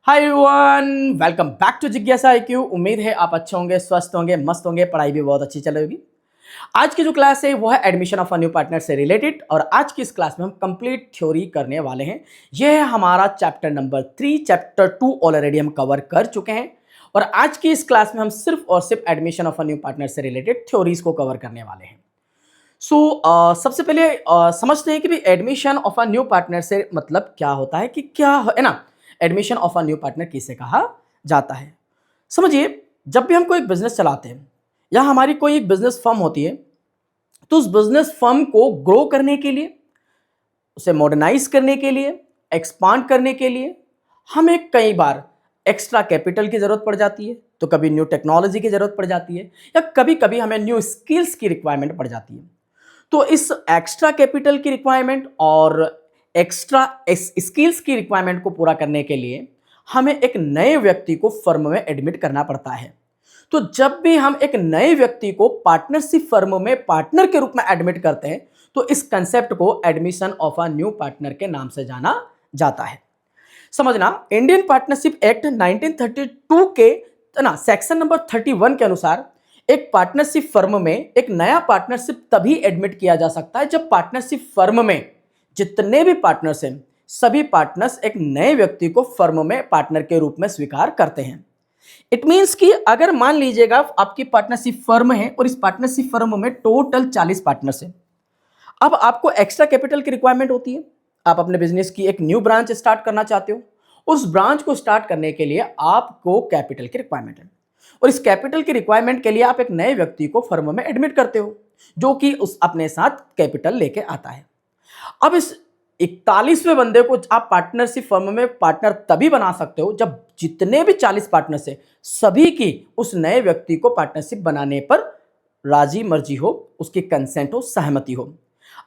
Hi everyone, welcome back to जिज्ञासा IQ. उम्मीद है आप अच्छे होंगे, स्वस्थ होंगे, मस्त होंगे, पढ़ाई भी बहुत अच्छी चल रही होगी। आज की जो क्लास है वो है admission of a new partner से रिलेटेड और आज की इस क्लास में हम कंप्लीट थ्योरी करने वाले हैं। यह है हमारा चैप्टर नंबर 3। चैप्टर 2 ऑलरेडी हम कवर कर चुके हैं और आज की इस क्लास में हम सिर्फ और सिर्फ admission of a new partner से रिलेटेड थ्योरीज को कवर करने वाले हैं। सबसे पहले समझते हैं कि भाई admission of a new partner से मतलब क्या होता है, कि क्या है ना, admission of a new partner किसे कहा जाता है। समझिए, जब भी हम कोई बिजनेस चलाते हैं या हमारी कोई एक बिजनेस फर्म होती है, तो उस बिजनेस फर्म को ग्रो करने के लिए, उसे मॉडर्नाइज करने के लिए, एक्सपांड करने के लिए हमें कई बार एक्स्ट्रा कैपिटल की जरूरत पड़ जाती है, तो कभी न्यू टेक्नोलॉजी की जरूरत पड़ जाती है या कभी कभी हमें न्यू स्किल्स की रिक्वायरमेंट पड़ जाती है। तो इस एक्स्ट्रा कैपिटल की रिक्वायरमेंट और एक्स्ट्रा स्किल्स की रिक्वायरमेंट को पूरा करने के लिए हमें एक नए व्यक्ति को फर्म में एडमिट करना पड़ता है। तो जब भी हम एक नए व्यक्ति को पार्टनरशिप फर्म में पार्टनर के रूप में एडमिट करते हैं, तो इस कंसेप्ट को admission of a new partner के नाम से जाना जाता है। समझना, इंडियन पार्टनरशिप एक्ट 1932 के ना सेक्शन नंबर 31 के अनुसार एक पार्टनरशिप फर्म में एक नया पार्टनरशिप तभी एडमिट किया जा सकता है जब पार्टनरशिप फर्म में जितने भी पार्टनर्स हैं, सभी पार्टनर्स एक नए व्यक्ति को फर्म में पार्टनर के रूप में स्वीकार करते हैं। इट मींस कि अगर मान लीजिएगा आपकी पार्टनरशिप फर्म है और इस पार्टनरशिप फर्म में टोटल 40 पार्टनर्स हैं। अब आपको एक्स्ट्रा कैपिटल की रिक्वायरमेंट होती है, आप अपने बिजनेस की एक न्यू ब्रांच स्टार्ट करना चाहते हो। उस ब्रांच को स्टार्ट करने के लिए आपको कैपिटल की रिक्वायरमेंट है और इस कैपिटल की रिक्वायरमेंट के लिए आप एक नए व्यक्ति को फर्म में एडमिट करते हो, जो कि उस अपने साथ कैपिटल लेके आता है। अब इस 41वें बंदे को आप पार्टनरशिप फर्म में पार्टनर तभी बना सकते हो जब जितने भी 40 पार्टनर्स हैं, सभी की उस नए व्यक्ति को पार्टनरशिप बनाने पर राजी मर्जी हो, उसकी कंसेंट हो, सहमति हो।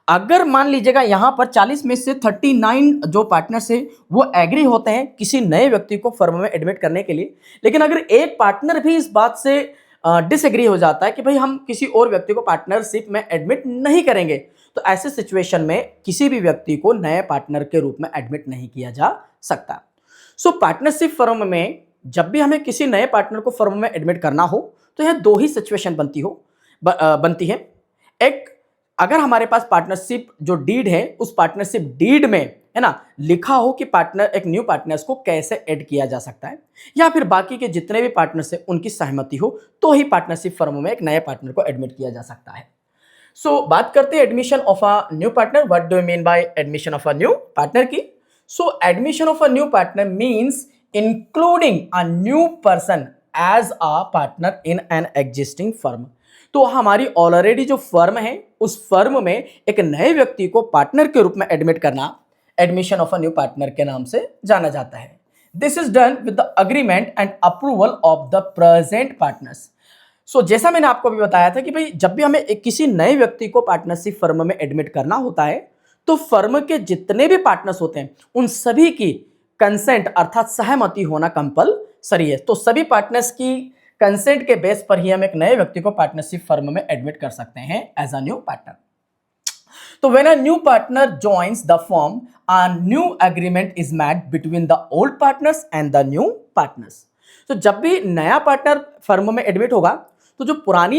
अगर मान लीजिएगा यहां पर 40 में से 39 जो पार्टनर्स है वो एग्री होते हैं किसी नए व्यक्ति को फर्म में एडमिट करने के लिए, लेकिन अगर एक पार्टनर भी इस बात से डिसएग्री हो जाता है कि भाई हम किसी और व्यक्ति को पार्टनरशिप में एडमिट नहीं करेंगे, तो ऐसे सिचुएशन में किसी भी व्यक्ति को नए पार्टनर के रूप में एडमिट नहीं किया जा सकता। पार्टनरशिप फर्म में जब भी हमें किसी नए पार्टनर को फर्म में एडमिट करना हो, तो यह दो ही सिचुएशन बनती है। एक, अगर हमारे पास पार्टनरशिप जो डीड है, उस पार्टनरशिप डीड में है ना लिखा हो कि पार्टनर एक न्यू पार्टनर्स को कैसे ऐड किया जा सकता है, या फिर बाकी के जितने भी पार्टनर्स हैं उनकी सहमति हो, तो ही पार्टनरशिप फर्म में एक नए पार्टनर को एडमिट किया जा सकता है। बात करते हैं admission of a new partner. What do you mean by admission of a new partner की? Admission of a new partner means including a new person as a partner in an existing firm. तो हमारी already जो firm है, उस firm में एक नए व्यक्ति को पार्टनर के रूप में एडमिट करना admission of a new partner के नाम से जाना जाता है। This is done with the agreement and approval of the present partners. जैसा मैंने आपको भी बताया था कि भाई जब भी हमें किसी नए व्यक्ति को पार्टनरशिप फर्म में एडमिट करना होता है, तो फर्म के जितने भी पार्टनर्स होते हैं उन सभी की कंसेंट अर्थात सहमति होना कंपलसरी है। तो सभी पार्टनर्स की कंसेंट के बेस पर ही हम एक नए व्यक्ति को पार्टनरशिप फर्म में एडमिट कर सकते हैं एज अ न्यू पार्टनर। तो when a new partner joins the firm, a new agreement is made between the old partners and the new partners. तो जब भी नया पार्टनर फर्म में एडमिट होगा, तो जो पुरानी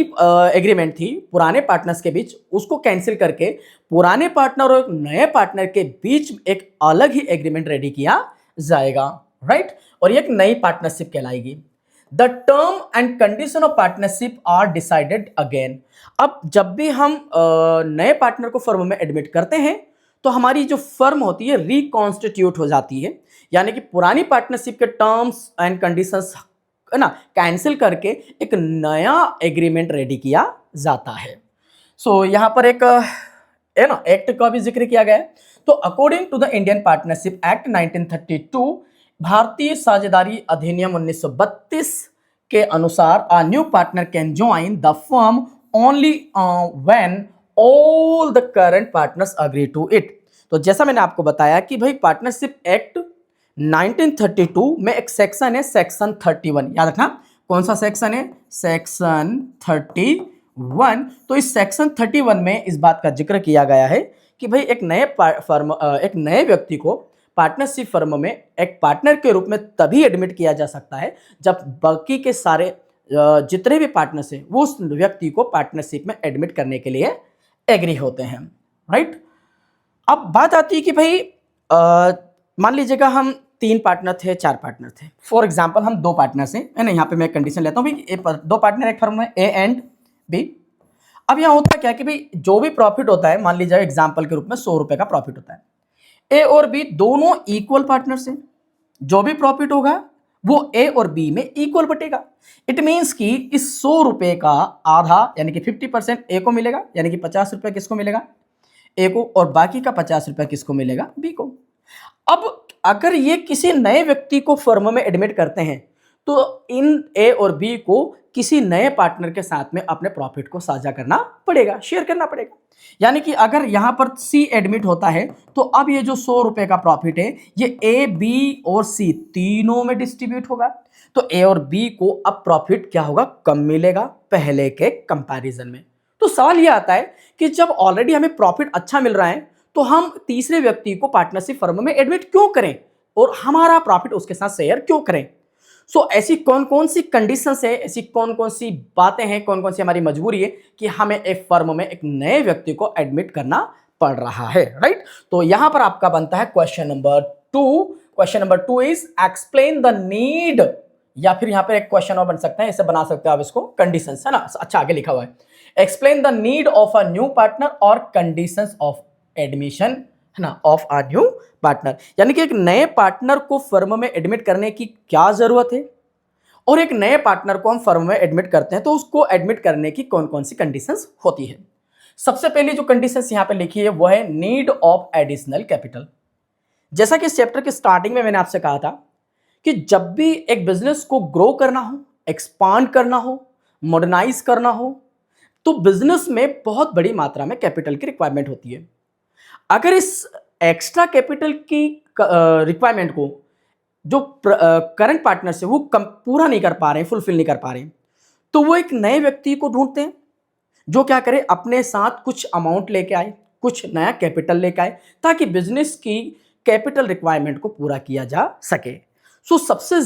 एग्रीमेंट थी पुराने पार्टनर्स के बीच, उसको कैंसिल करके पुराने पार्टनर और नए पार्टनर के बीच एक अलग ही एग्रीमेंट रेडी किया जाएगा, राइट? और ये एक नई पार्टनरशिप कहलाएगी। The term and condition of partnership are decided again. अब जब भी हम नए पार्टनर को फर्म में एडमिट करते हैं, तो हमारी जो फर्म होती है रिकॉन्स्टिट्यूट हो जाती है, यानी कि पुरानी पार्टनरशिप के टर्म्स एंड कंडीशंस है ना कैंसिल करके एक नया एग्रीमेंट रेडी किया जाता है। यहां पर एक है ना एक्ट का भी जिक्र किया गया है। तो according to the Indian Partnership Act 1932, भारतीय साझेदारी अधिनियम 1932 के अनुसार a new partner can join the firm only when all the current partners agree to it. तो जैसा मैंने आपको बताया कि भाई पार्टनरशिप एक्ट 1932 में एक सेक्शन है, सेक्शन 31। याद रखना कौन सा सेक्शन है? सेक्शन 31। तो इस सेक्शन 31 में इस बात का जिक्र किया गया है कि भाई एक नए व्यक्ति को पार्टनरशिप फर्म में एक पार्टनर के रूप में तभी एडमिट किया जा सकता है जब बाकी के सारे जितने भी पार्टनर्स हैं वो उस व्यक्ति को पार्टनरशिप में एडमिट करने के लिए एग्री होते हैं, राइट। अब बात आती है कि भाई मान लीजिएगा हम 3 पार्टनर थे, 4 पार्टनर थे, फॉर एग्जांपल हम 2 पार्टनर्स हैं, है ना। यहाँ पे मैं कंडीशन लेता हूँ भाई 2 पार्टनर एक फर्म में ए एंड बी। अब यहाँ होता है क्या कि भाई जो भी प्रॉफिट होता है, मान लीजिए एग्जाम्पल के रूप में 100 रुपए का प्रॉफिट होता है, ए और बी दोनों इक्वल पार्टनर्स हैं, जो भी प्रॉफिट होगा वो ए और बी में इक्वल बटेगा। इट मीन्स कि इस 100 रुपए का आधा यानी कि 50% ए को मिलेगा, यानी कि 50 रुपए किसको मिलेगा, ए को, और बाकी का 50 रुपए किसको मिलेगा, बी को। अब अगर ये किसी नए व्यक्ति को फर्म में एडमिट करते हैं तो इन ए और बी को किसी नए पार्टनर के साथ में अपने प्रॉफिट को साझा करना पड़ेगा, शेयर करना पड़ेगा। यानी कि अगर यहां पर सी एडमिट होता है तो अब ये जो 100 रुपए का प्रॉफिट है ये ए, बी और सी तीनों में डिस्ट्रीब्यूट होगा। तो ए और बी को अब प्रॉफिट क्या होगा, कम मिलेगा पहले के कंपैरिजन में। तो सवाल ये आता है कि जब ऑलरेडी हमें प्रॉफिट अच्छा मिल रहा है तो हम तीसरे व्यक्ति को पार्टनरशिप फर्म में एडमिट क्यों करें और हमारा प्रॉफिट उसके साथ शेयर क्यों करें। सो ऐसी कौन कौन सी कंडीशंस है, ऐसी कौन कौन सी बातें हैं, कौन कौन सी हमारी मजबूरी है कि हमें एक फर्म में एक नए व्यक्ति को एडमिट करना पड़ रहा है, राइट। तो यहां पर आपका बनता है question number 2। Question number 2 is explain the need, या फिर यहां पर एक क्वेश्चन और बन सकता है, इसे बना सकते हो आप इसको कंडीशंस, है ना। अच्छा आगे लिखा हुआ है explain the need of a new partner और कंडीशंस ऑफ एडमिशन, है ना, ऑफ अ न्यू पार्टनर। यानी कि एक नए पार्टनर को फर्म में एडमिट करने की क्या जरूरत है और एक नए पार्टनर को हम फर्म में एडमिट करते हैं तो उसको एडमिट करने की कौन कौन सी कंडीशंस होती है। सबसे पहली जो कंडीशंस यहां पे लिखी है वो है नीड ऑफ एडिशनल कैपिटल। जैसा कि इस चैप्टर के स्टार्टिंग में मैंने आपसे कहा था कि जब भी एक बिजनेस को ग्रो करना हो, एक्सपांड करना हो, मॉडर्नाइज करना हो, तो बिजनेस में बहुत बड़ी मात्रा में कैपिटल की रिक्वायरमेंट होती है। अगर इस एक्स्ट्रा कैपिटल की रिक्वायरमेंट को जो करंट पार्टनर से वो पूरा नहीं कर पा रहे हैं, फुलफिल नहीं कर पा रहे हैं, तो वो एक नए व्यक्ति को ढूंढते हैं जो क्या करे, अपने साथ कुछ अमाउंट लेके आए, कुछ नया कैपिटल लेके आए ताकि बिजनेस की कैपिटल रिक्वायरमेंट को पूरा किया जा सके। सो सबसे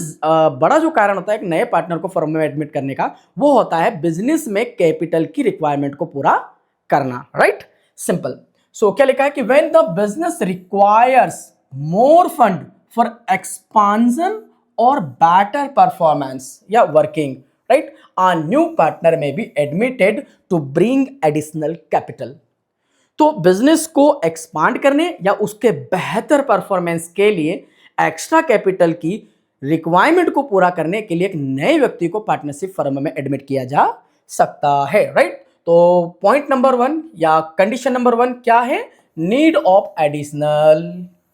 बड़ा जो कारण होता है एक नए पार्टनर को फर्म में एडमिट करने का वो होता है बिजनेस में कैपिटल की रिक्वायरमेंट को पूरा करना, राइट। सिंपल। सो क्या लिखा है कि when the business requires more fund for expansion और बेटर परफॉर्मेंस या working, right, a new partner may be admitted to bring additional capital. तो बिजनेस को एक्सपांड करने या उसके बेहतर परफॉर्मेंस के लिए एक्स्ट्रा कैपिटल की रिक्वायरमेंट को पूरा करने के लिए एक नए व्यक्ति को पार्टनरशिप फर्म में एडमिट किया जा सकता है, राइट। तो पॉइंट नंबर 1 या कंडीशन नंबर 1 क्या है, need of additional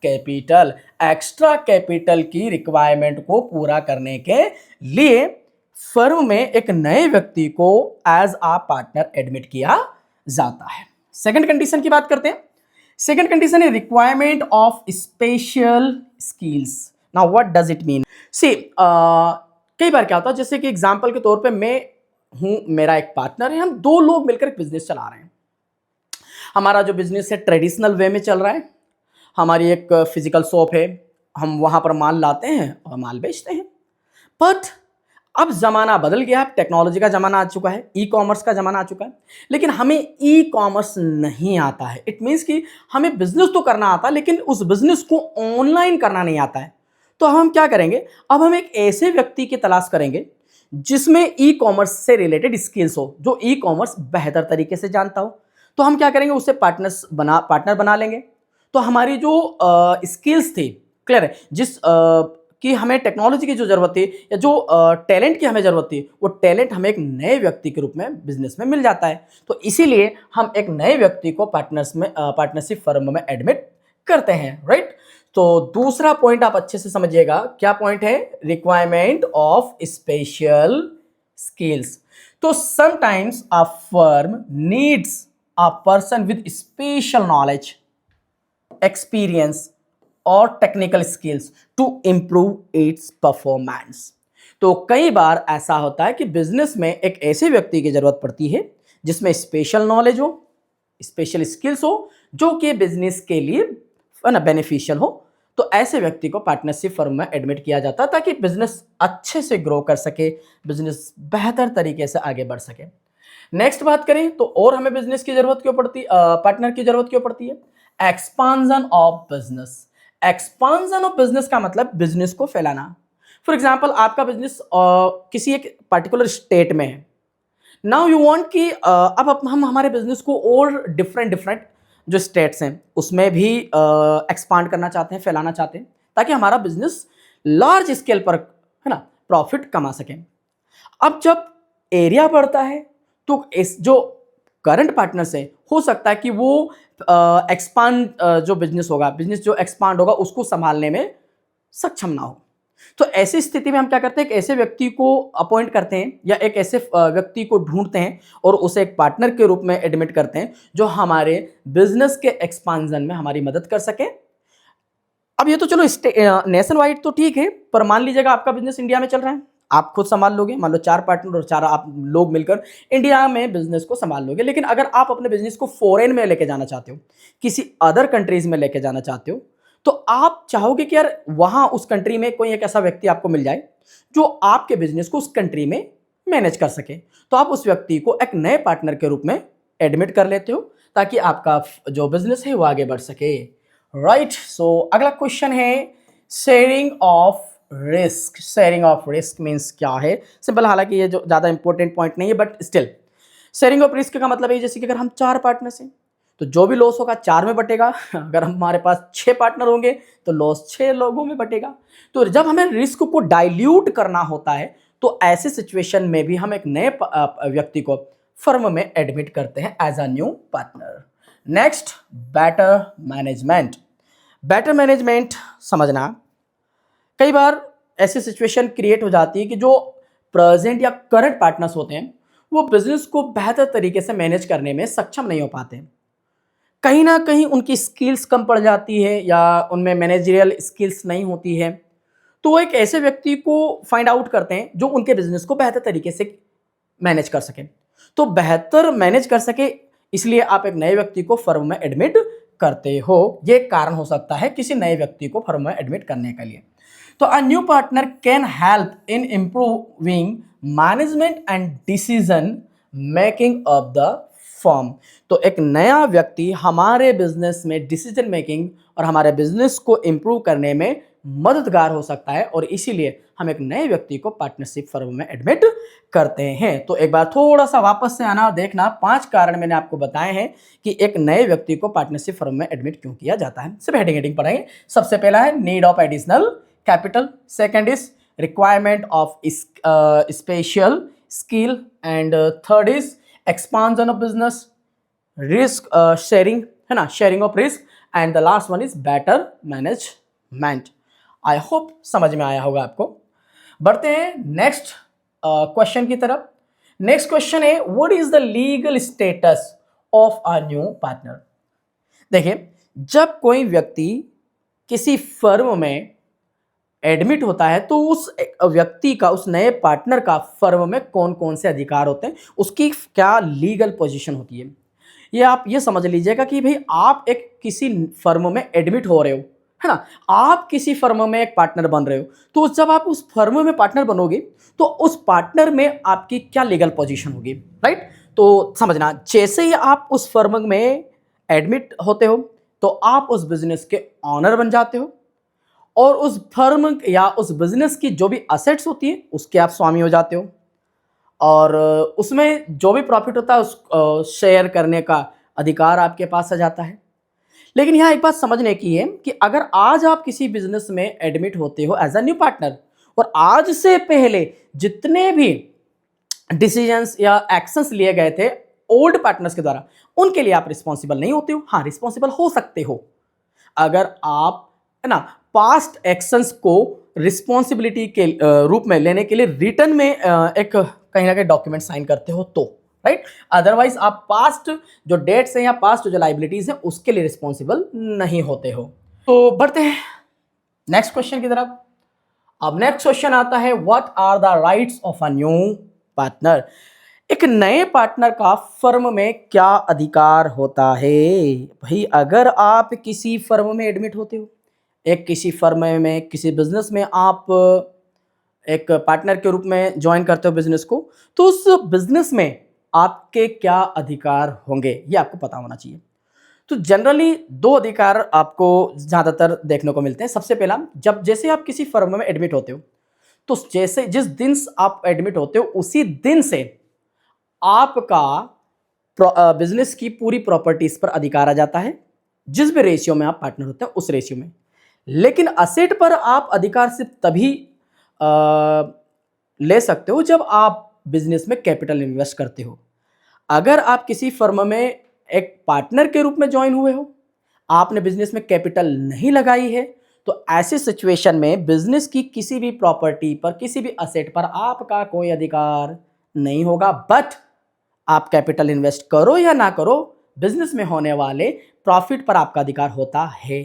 capital. Extra capital की रिक्वायरमेंट को पूरा करने के लिए फर्म में एक नए व्यक्ति को एज अ पार्टनर एडमिट किया जाता है। सेकंड कंडीशन की बात करते हैं। सेकंड कंडीशन है requirement of special skills. Now what does it mean, see कई बार क्या होता है, जैसे कि एग्जांपल के तौर पे मैं हूं, मेरा एक पार्टनर है, हम 2 लोग मिलकर एक बिजनेस चला रहे हैं। हमारा जो बिजनेस है ट्रेडिशनल वे में चल रहा है, हमारी एक फिजिकल शॉप है, हम वहां पर माल लाते हैं और माल बेचते हैं। बट अब जमाना बदल गया है, टेक्नोलॉजी का जमाना आ चुका है, ई कॉमर्स का जमाना आ चुका है, लेकिन हमें ई कॉमर्स नहीं आता है। इट मीन्स कि हमें बिजनेस तो करना आता है लेकिन उस बिजनेस को ऑनलाइन करना नहीं आता है। तो हम क्या करेंगे, अब हम एक ऐसे व्यक्ति की तलाश करेंगे जिसमें ई कॉमर्स से रिलेटेड स्किल्स हो, जो ई कॉमर्स बेहतर तरीके से जानता हो। तो हम क्या करेंगे, उससे पार्टनर बना लेंगे। तो हमारी जो स्किल्स थी, क्लियर है, जिस कि हमें टेक्नोलॉजी की जो जरूरत थी या जो टैलेंट की हमें जरूरत थी, वो टैलेंट हमें एक नए व्यक्ति के रूप में बिजनेस में मिल जाता है। तो इसीलिए हम एक नए व्यक्ति को पार्टनरशिप फर्म में एडमिट करते हैं, राइट। तो दूसरा पॉइंट आप अच्छे से समझिएगा, क्या पॉइंट है, रिक्वायरमेंट ऑफ स्पेशल स्किल्स। तो sometimes a firm needs a person with special knowledge, experience और technical skills to improve its performance. तो कई बार ऐसा होता है कि बिजनेस में एक ऐसे व्यक्ति की जरूरत पड़ती है जिसमें स्पेशल नॉलेज हो, स्पेशल स्किल्स हो, जो कि बिजनेस के लिए ना बेनिफिशियल हो, तो ऐसे व्यक्ति को पार्टनरशिप फर्म में एडमिट किया जाता है ताकि बिजनेस अच्छे से ग्रो कर सके, बिजनेस बेहतर तरीके से आगे बढ़ सके। नेक्स्ट बात करें तो और हमें बिजनेस की जरूरत क्यों पड़ती, पार्टनर की जरूरत क्यों पड़ती है? एक्सपांजन ऑफ बिजनेस। एक्सपांजन ऑफ बिजनेस का मतलब बिजनेस को फैलाना। फॉर एग्जाम्पल आपका बिजनेस किसी एक पर्टिकुलर स्टेट में है। नाउ यू वांट कि अब हम हमारे बिजनेस को और डिफरेंट डिफरेंट जो स्टेट्स हैं उसमें भी एक्सपांड करना चाहते हैं, फैलाना चाहते हैं, ताकि हमारा बिजनेस लार्ज स्केल पर, है ना, प्रॉफिट कमा सकें। अब जब एरिया बढ़ता है तो इस जो करंट पार्टनर्स है, हो सकता है कि वो एक्सपांड जो बिजनेस होगा, बिजनेस जो एक्सपांड होगा उसको संभालने में सक्षम ना हो। तो ऐसी स्थिति में हम क्या करते हैं, एक ऐसे व्यक्ति को अपॉइंट करते हैं या एक ऐसे व्यक्ति को ढूंढते हैं और उसे एक पार्टनर के रूप में एडमिट करते हैं जो हमारे बिजनेस के एक्सपांजन में हमारी मदद कर सके। अब ये तो चलो नेशन वाइड तो ठीक है, पर मान लीजिएगा आपका बिजनेस इंडिया में चल रहा है, आप खुद संभाल लोगे, मान लो 4 पार्टनर और 4 आप लोग मिलकर इंडिया में बिजनेस को संभाल लोगे। लेकिन अगर आप अपने बिजनेस को फॉरेन में लेके जाना चाहते हो, किसी अदर कंट्रीज में लेके जाना चाहते हो, तो आप चाहोगे कि यार वहां उस कंट्री में कोई एक ऐसा व्यक्ति आपको मिल जाए जो आपके बिजनेस को उस कंट्री में मैनेज कर सके। तो आप उस व्यक्ति को एक नए पार्टनर के रूप में एडमिट कर लेते हो ताकि आपका जो बिजनेस है वो आगे बढ़ सके। राइट, सो अगला क्वेश्चन है sharing of risk. Sharing of risk means क्या है? सिंपल, हालांकि ये जो ज्यादा इंपॉर्टेंट पॉइंट नहीं है, but still sharing of risk का मतलब है जैसे कि अगर हम 4 पार्टनर्स हैं तो जो भी लॉस होगा 4 में बटेगा। अगर हमारे पास 6 पार्टनर होंगे तो लॉस 6 लोगों में बटेगा। तो जब हमें रिस्क को डाइल्यूट करना होता है तो ऐसे सिचुएशन में भी हम एक नए व्यक्ति को फर्म में एडमिट करते हैं as a new partner. Next, better management. Better management समझना, कई बार ऐसी सिचुएशन क्रिएट हो जाती है कि जो प्रेजेंट या करंट पार्टनर्स होते हैं वो बिजनेस को बेहतर तरीके से मैनेज करने में सक्षम नहीं हो पाते, कहीं ना कहीं उनकी स्किल्स कम पड़ जाती है या उनमें मैनेजरियल स्किल्स नहीं होती है। तो वो एक ऐसे व्यक्ति को फाइंड आउट करते हैं जो उनके बिजनेस को बेहतर तरीके से मैनेज कर सके। तो बेहतर मैनेज कर सके इसलिए आप एक नए व्यक्ति को फर्म में एडमिट करते हो। ये कारण हो सकता है किसी नए व्यक्ति को फर्म में एडमिट करने के लिए। तो अ new partner can help in improving management and decision making of the firm. तो एक नया व्यक्ति हमारे बिजनेस में डिसीजन मेकिंग और हमारे बिजनेस को इंप्रूव करने में मददगार हो सकता है, और इसीलिए हम एक नए व्यक्ति को पार्टनरशिप फर्म में एडमिट करते हैं। तो एक बार थोड़ा सा वापस से आना और देखना, 5 कारण मैंने आपको बताए हैं कि एक नए व्यक्ति को पार्टनरशिप फर्म में एडमिट क्यों किया जाता है। सिर्फ हेडिंग पढ़ाएंगे। सबसे पहला है need of additional capital, second is requirement of special skill, and third is expansion of business, risk sharing, है ना, sharing of risk, and the last one is better management. I hope समझ में आया होगा आपको। बढ़ते हैं नेक्स्ट क्वेश्चन की तरफ। नेक्स्ट क्वेश्चन है what is the legal status of a new partner. देखिए, जब कोई व्यक्ति किसी फर्म में एडमिट होता है तो उस व्यक्ति का, उस नए पार्टनर का फर्म में कौन कौन से अधिकार होते हैं, उसकी क्या लीगल पोजीशन होती है, ये आप ये समझ लीजिएगा कि भाई आप एक किसी फर्म में एडमिट हो रहे हो, है ना, आप किसी फर्म में एक पार्टनर बन रहे हो। तो जब आप उस फर्म में पार्टनर बनोगे तो उस पार्टनर में आपकी क्या लीगल पोजीशन होगी, राइट। तो समझना, जैसे ही आप उस फर्म में एडमिट होते हो तो आप उस बिजनेस के ऑनर बन जाते हो, और उस फर्म या उस बिजनेस की जो भी असेट्स होती है उसके आप स्वामी हो जाते हो, और उसमें जो भी प्रॉफिट होता है उस शेयर करने का अधिकार आपके पास आ जाता है। लेकिन यहाँ एक बात समझने की है कि अगर आज आप किसी बिजनेस में एडमिट होते हो एज अ न्यू पार्टनर, और आज से पहले जितने भी डिसीजंस या एक्शंस लिए गए थे ओल्ड पार्टनर्स के द्वारा, उनके लिए आप रिस्पॉन्सिबल नहीं होते हो। हाँ, रिस्पॉन्सिबल हो सकते हो अगर आप, है ना, पास्ट एक्शंस को रिस्पॉन्सिबिलिटी के रूप में लेने के लिए रिटर्न में एक कहीं ना कहीं डॉक्यूमेंट साइन करते हो तो, राइट। अदरवाइज आप पास्ट जो डेट्स हैं या पास्ट जो लाइबिलिटीज हैं उसके लिए रिस्पॉन्सिबल नहीं होते हो। तो बढ़ते हैं नेक्स्ट क्वेश्चन की तरफ। अब नेक्स्ट क्वेश्चन आता है what are the rights of a new partner. एक नए पार्टनर का फर्म में क्या अधिकार होता है। भाई, अगर आप किसी फर्म में एडमिट होते हो एक किसी फर्म में, किसी बिजनेस में आप एक पार्टनर के रूप में ज्वाइन करते हो बिजनेस को, तो उस बिजनेस में आपके क्या अधिकार होंगे ये आपको पता होना चाहिए। तो जनरली दो अधिकार आपको ज्यादातर देखने को मिलते हैं। सबसे पहला, जब जैसे आप किसी फर्म में एडमिट होते हो, तो जैसे जिस दिन आप एडमिट होते हो उसी दिन से आपका बिजनेस की पूरी प्रॉपर्टीज पर अधिकार आ जाता है, जिस भी रेशियो में आप पार्टनर होते हैं उस रेशियो में। लेकिन असेट पर आप अधिकार सिर्फ तभी अ, ले सकते हो जब आप बिजनेस में कैपिटल इन्वेस्ट करते हो। अगर आप किसी फर्म में एक पार्टनर के रूप में ज्वाइन हुए हो, आपने बिजनेस में कैपिटल नहीं लगाई है, तो ऐसी सिचुएशन में बिजनेस की किसी भी प्रॉपर्टी पर, किसी भी असेट पर आपका कोई अधिकार नहीं होगा। बट आप कैपिटल इन्वेस्ट करो या ना करो, बिजनेस में होने वाले प्रॉफिट पर आपका अधिकार होता है।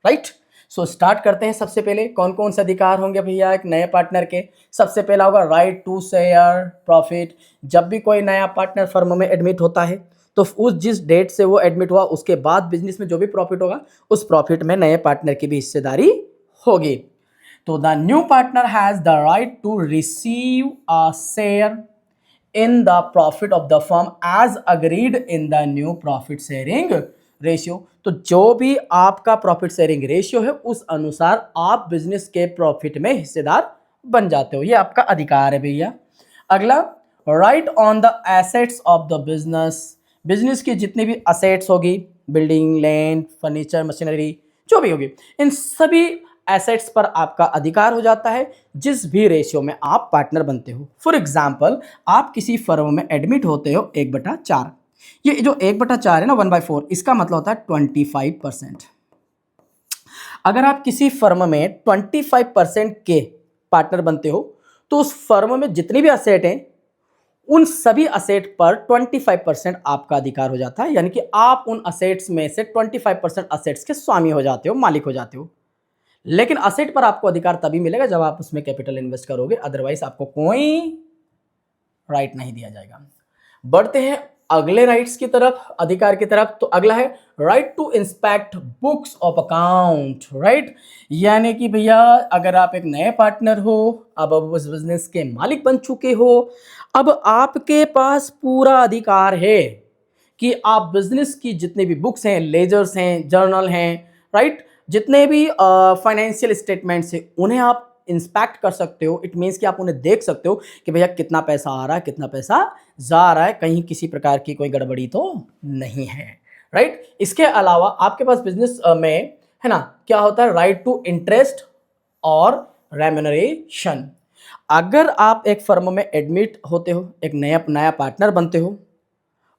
राइट? सो स्टार्ट करते हैं। सबसे पहले कौन कौन से अधिकार होंगे भैया एक नए पार्टनर के? सबसे पहला होगा राइट टू शेयर प्रॉफिट। जब भी कोई नया पार्टनर फर्म में एडमिट होता है, तो उस जिस डेट से वो एडमिट हुआ उसके बाद बिजनेस में जो भी प्रॉफिट होगा, उस प्रॉफिट में नए पार्टनर की भी हिस्सेदारी होगी। तो the new partner has the right to receive a share in the profit of the firm as agreed in the new profit sharing ratio। तो जो भी आपका प्रॉफिट शेयरिंग रेशियो है उस अनुसार आप बिजनेस के प्रॉफिट में हिस्सेदार बन जाते हो। ये आपका अधिकार है भैया। अगला, right on the assets of the business. Business की जितनी भी असेट्स होगी, बिल्डिंग, लैंड, फर्नीचर, मशीनरी, जो भी होगी, इन सभी एसेट्स पर आपका अधिकार हो जाता है जिस भी रेशियो में आप पार्टनर बनते हो। फॉर एग्जाम्पल, आप किसी फर्म में एडमिट होते हो 1/4। ये जो 1/4 है ना, 1/4, इसका मतलब होता है 25%। अगर आप किसी फर्म में 25% के पार्टनर बनते हो, तो उस फर्म में जितनी भी असेट हैं उन सभी असेट पर 25% आपका अधिकार हो जाता है। यानी कि आप उन असेट्स में से 25% असेट्स के स्वामी हो जाते हो, मालिक हो जाते हो। लेकिन असेट पर आपको अधिकार तभी मिलेगा जब आप उसमें कैपिटल इन्वेस्ट करोगे, अदरवाइज आपको कोई राइट नहीं दिया जाएगा। बढ़ते हैं अगले राइट्स की तरफ, अधिकार की तरफ। तो अगला है right to inspect books of account. Right, यानी कि भैया अगर आप एक नए पार्टनर हो, अब उस बिजनेस के मालिक बन चुके हो, अब आपके पास पूरा अधिकार है कि आप बिजनेस की जितने भी बुक्स हैं, लेजर्स हैं, जर्नल हैं, राइट, जितने भी फाइनेंशियल स्टेटमेंट्स हैं, उन्हें आप इंस्पेक्ट कर सकते हो। इट मीन्स कि आप उन्हें देख सकते हो कि भैया कितना पैसा आ रहा है, कितना पैसा जा रहा है, कहीं किसी प्रकार की कोई गड़बड़ी तो नहीं है। राइट? इसके अलावा आपके पास बिजनेस में है ना, क्या होता है, राइट टू इंटरेस्ट और रेम्यूनरेशन। अगर आप एक फर्म में एडमिट होते हो, एक नया पार्टनर बनते हो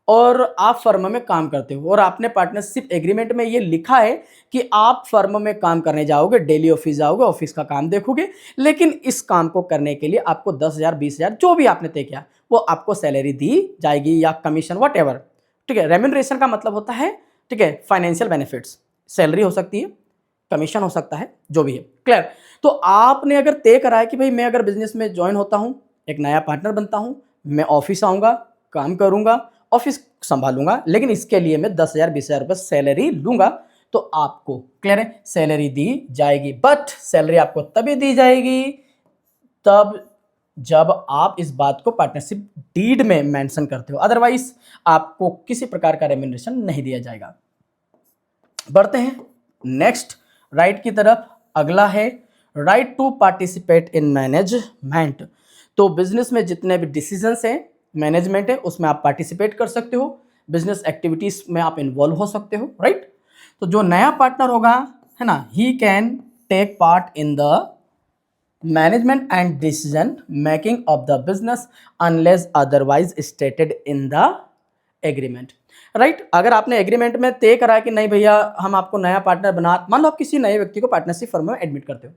और आप फर्म में काम करते हो और आपने पार्टनरशिप एग्रीमेंट में ये लिखा है कि आप फर्म में काम करने जाओगे, डेली ऑफिस जाओगे, ऑफिस का काम देखोगे, लेकिन इस काम को करने के लिए आपको 10,000, 20,000 जो भी आपने तय किया वो आपको सैलरी दी जाएगी या कमीशन, वट एवर। ठीक है? रेम्यूनरेशन का मतलब होता है, ठीक है, फाइनेंशियल बेनिफिट्स। सैलरी हो सकती है, कमीशन हो सकता है, जो भी है। क्लियर? तो आपने अगर तय करा है कि भाई मैं अगर बिजनेस में ज्वाइन होता हूं, एक नया पार्टनर बनता हूं, मैं ऑफिस आऊंगा, काम करूंगा, ऑफिस संभालूंगा, लेकिन इसके लिए मैं 10,000, 20,000 रुपये सैलरी लूंगा, तो आपको, क्लियर है, सैलरी दी जाएगी। बट सैलरी आपको तभी दी जाएगी तब जब आप इस बात को पार्टनरशिप डीड में मेंशन करते हो, अदरवाइज आपको किसी प्रकार का रेम्यूनरेशन नहीं दिया जाएगा। बढ़ते हैं नेक्स्ट राइट की तरफ। अगला है right to participate in management. तो बिजनेस में जितने भी डिसीजंस हैं, मैनेजमेंट है, उसमें आप पार्टिसिपेट कर सकते हो, बिजनेस एक्टिविटीज में आप इन्वॉल्व हो सकते हो। राइट? तो जो नया पार्टनर होगा, है ना, he can take part in the management and decision making of the business unless otherwise stated in the agreement. Right? अगर आपने एग्रीमेंट में तय करा कि नहीं भैया हम आपको नया पार्टनर बना, मान लो आप किसी नए व्यक्ति को पार्टनरशिप फर्म में एडमिट करते हो